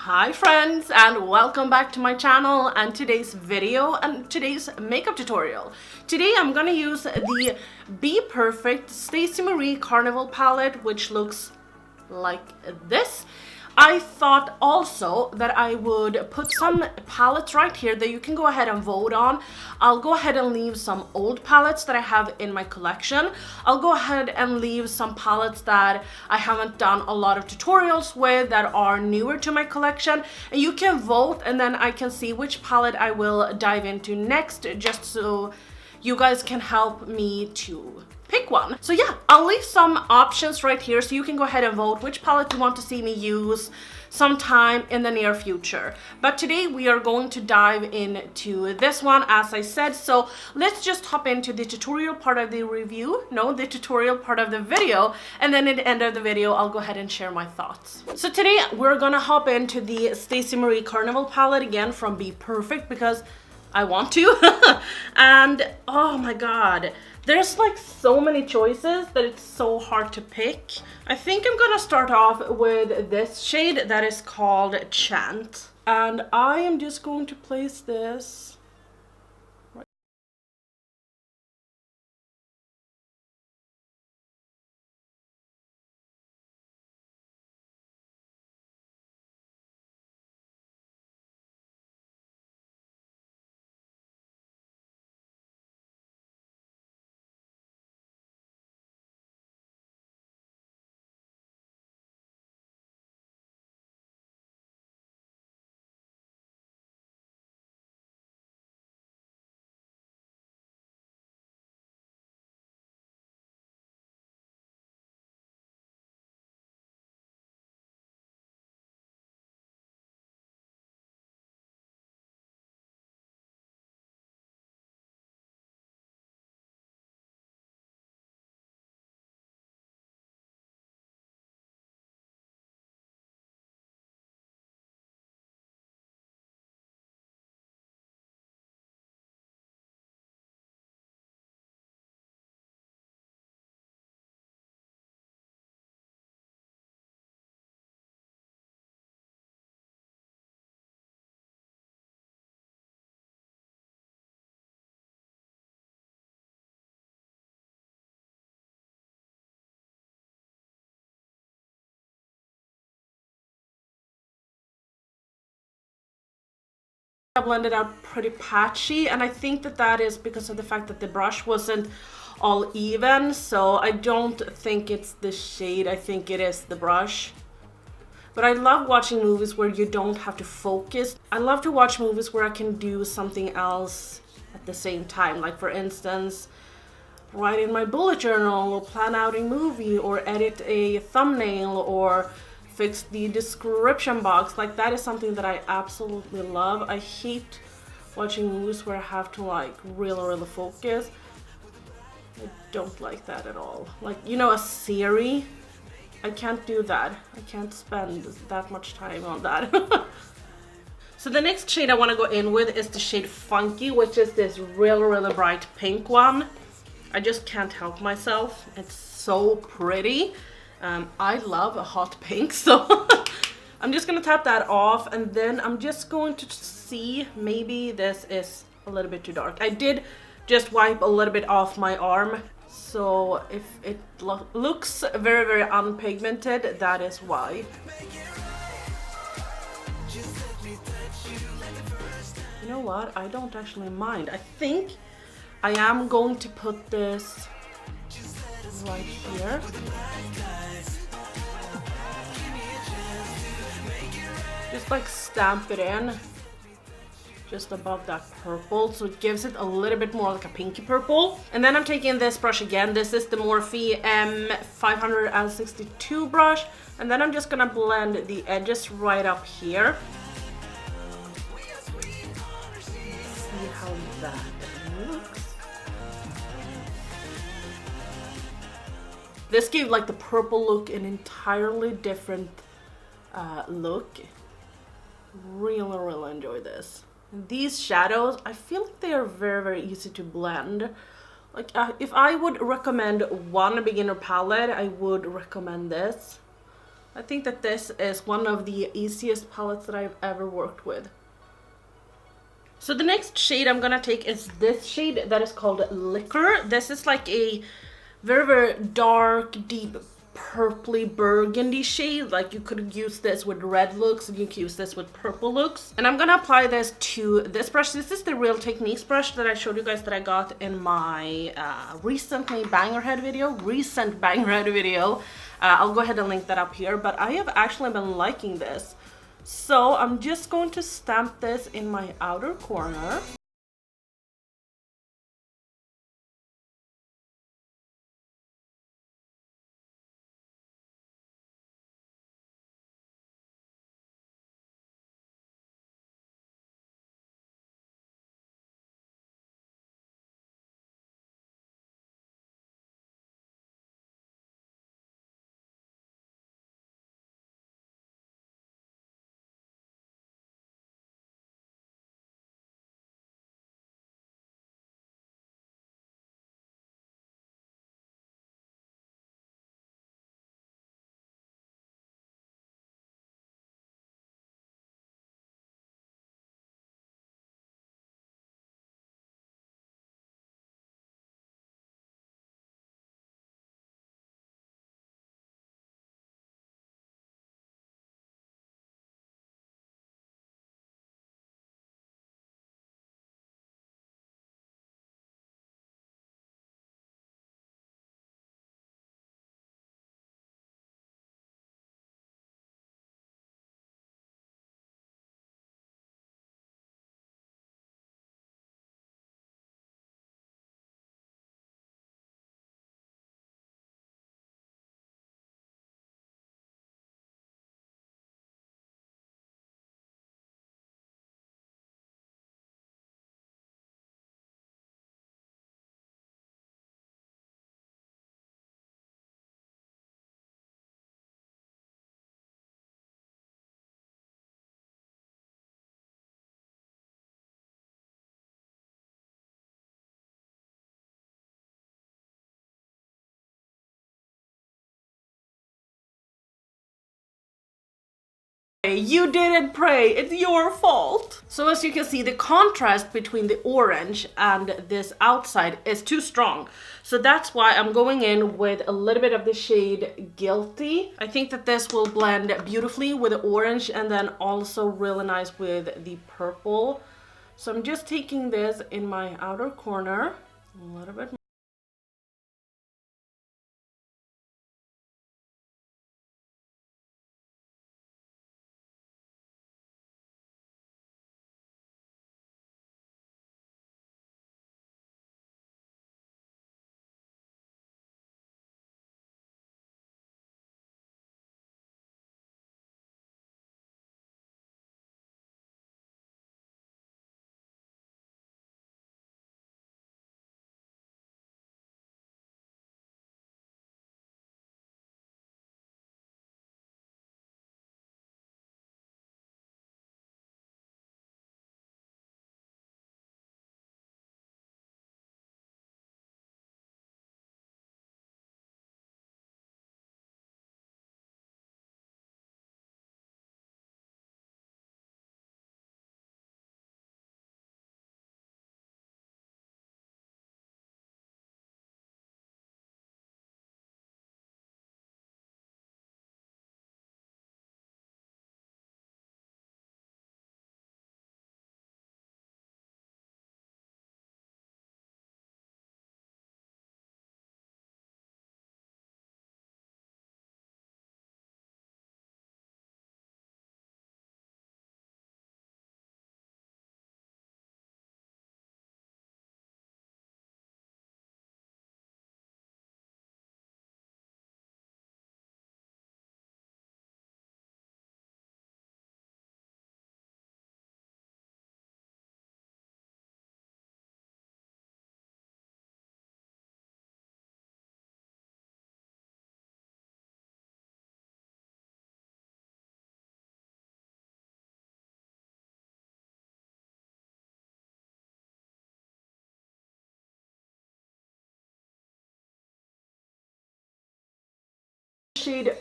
Hi friends, and welcome back to my channel and today's video and today's makeup tutorial. Today I'm gonna use the Bperfect Stacie Marie Carnival palette, which looks like this. I thought also that I would put some palettes right here that you can go ahead and vote on. I'll go ahead and leave some old palettes that I have in my collection. I'll go ahead and leave some palettes that I haven't done a lot of tutorials with that are newer to my collection. And you can vote and then I can see which palette I will dive into next, just so you guys can help me to pick one. So yeah, I'll leave some options right here so you can go ahead and vote which palette you want to see me use sometime in the near future. But today we are going to dive into this one, as I said. So let's just hop into the tutorial part of the review, the tutorial part of the video, and then at the end of the video I'll go ahead and share my thoughts. So today we're gonna hop into the Stacie Marie Carnival palette again from Bperfect because I want to. And oh my god, there's like so many choices that it's so hard to pick. I think I'm gonna start off with this shade that is called Chant. And I am just going to place this right. I blended out pretty patchy, and I think that is because of the fact that the brush wasn't all even. So I don't think it's the shade, I think it is the brush. But I love watching movies where you don't have to focus. I love to watch movies where I can do something else at the same time, like for instance write in my bullet journal or plan out a movie or edit a thumbnail or fix the description box. Like that is something that I absolutely love. I hate watching movies where I have to like really focus. I don't like that at all. Like, you know, a series, I can't do that. I can't spend that much time on that. So the next shade I want to go in with is the shade Funky, which is this really bright pink one. I just can't help myself. It's so pretty. I love a hot pink, so I'm just gonna tap that off, and then I'm just going to see, maybe this is a little bit too dark. I did just wipe a little bit off my arm, so if it looks very unpigmented, that is why. You know what? I don't actually mind. I think I am going to put this right here. Just like stamp it in just above that purple, so it gives it a little bit more like a pinky purple. And then I'm taking this brush again. This is the Morphe M562 brush, and then I'm just gonna blend the edges right up here. See how that looks. This gave like the purple look an entirely different look. Really enjoy this. And these shadows, I feel like they are very easy to blend. Like if I would recommend one beginner palette, I would recommend this. I think that this is one of the easiest palettes that I've ever worked with. So the next shade I'm gonna take is this shade that is called Liquor. This is like a very, very dark, deep, purpley burgundy shade. Like you could use this with red looks, and you could use this with purple looks. And I'm gonna apply this to this brush. This is the Real Techniques brush that I showed you guys that I got in my recent banger head video. I'll go ahead and link that up here, but I have actually been liking this. So I'm just going to stamp this in my outer corner. You didn't pray, it's your fault. So as you can see, the contrast between the orange and this outside is too strong. So that's why I'm going in with a little bit of the shade Guilty. I think that this will blend beautifully with the orange and then also really nice with the purple. So I'm just taking this in my outer corner, a little bit more. Shade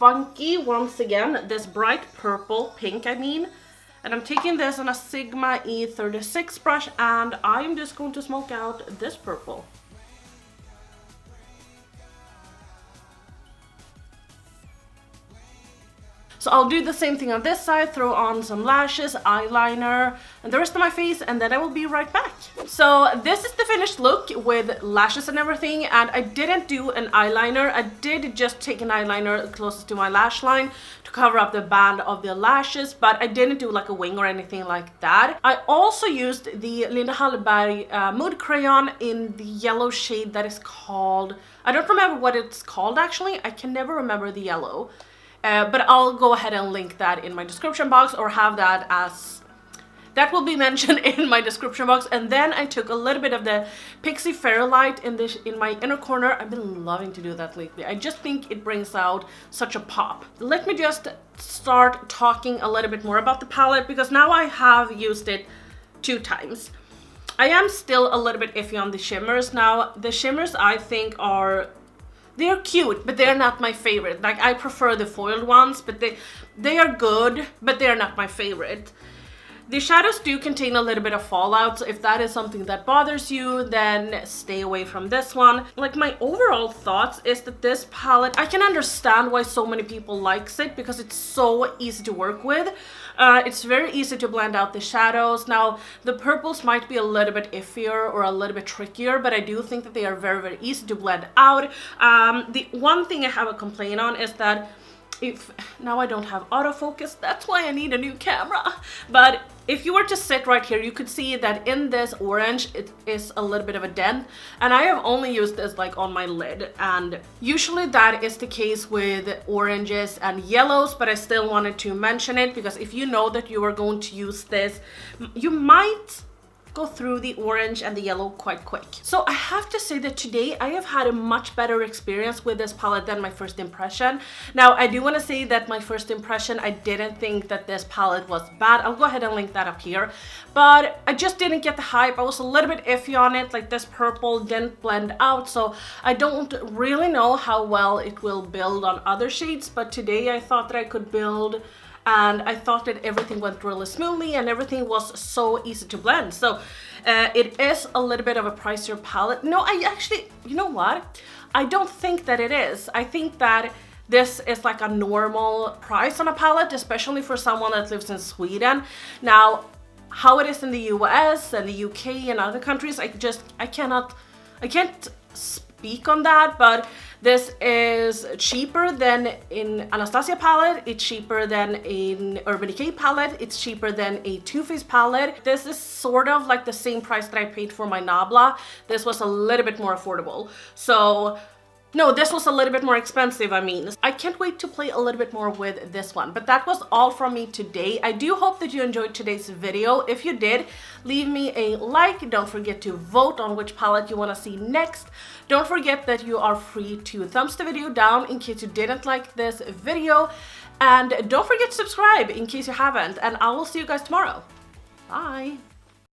funky once again, this bright purple, pink I mean. And I'm taking this on a Sigma E36 brush and I'm just going to smoke out this purple. So I'll do the same thing on this side, throw on some lashes, eyeliner, and the rest of my face, and then I will be right back. So this is the finished look with lashes and everything, and I didn't do an eyeliner. I did just take an eyeliner closest to my lash line to cover up the band of the lashes, but I didn't do like a wing or anything like that. I also used the Linda Hallberg Mood Crayon in the yellow shade that is called, I don't remember what it's called actually, I can never remember the yellow. But I'll go ahead and link that in my description box, or have that as, that will be mentioned in my description box. And then I took a little bit of the Pixi Fairlight in my inner corner. I've been loving to do that lately. I just think it brings out such a pop. Let me just start talking a little bit more about the palette, because now I have used it 2 times. I am still a little bit iffy on the shimmers. Now, the shimmers I think they're cute, but they're not my favorite. Like, I prefer the foiled ones, but they are good, but they're not my favorite. The shadows do contain a little bit of fallout, so if that is something that bothers you, then stay away from this one. Like, my overall thoughts is that this palette, I can understand why so many people likes it, because it's so easy to work with. It's very easy to blend out the shadows. Now, the purples might be a little bit iffier or a little bit trickier, but I do think that they are very, very easy to blend out. The one thing I have a complaint on is that now I don't have autofocus, that's why I need a new camera. But if you were to sit right here, you could see that in this orange it is a little bit of a dent, and I have only used this like on my lid, and usually that is the case with oranges and yellows, but I still wanted to mention it because if you know that you are going to use this, you might go through the orange and the yellow quite quick. So I have to say that today I have had a much better experience with this palette than my first impression. Now, I do want to say that my first impression, I didn't think that this palette was bad. I'll go ahead and link that up here, but I just didn't get the hype. I was a little bit iffy on it, like this purple didn't blend out, so I don't really know how well it will build on other shades, but today I thought that I could build, and I thought that everything went really smoothly and everything was so easy to blend. So it is a little bit of a pricier palette. No, I actually, you know what? I don't think that it is. I think that this is like a normal price on a palette, especially for someone that lives in Sweden. Now, how it is in the US and the UK and other countries, I can't speak on that, but this is cheaper than in Anastasia palette, it's cheaper than in Urban Decay palette, it's cheaper than a Too Faced palette. This is sort of like the same price that I paid for my Nabla. This was a little bit more affordable. So no, this was a little bit more expensive, I mean. I can't wait to play a little bit more with this one. But that was all from me today. I do hope that you enjoyed today's video. If you did, leave me a like. Don't forget to vote on which palette you want to see next. Don't forget that you are free to thumbs the video down in case you didn't like this video. And don't forget to subscribe in case you haven't. And I will see you guys tomorrow. Bye.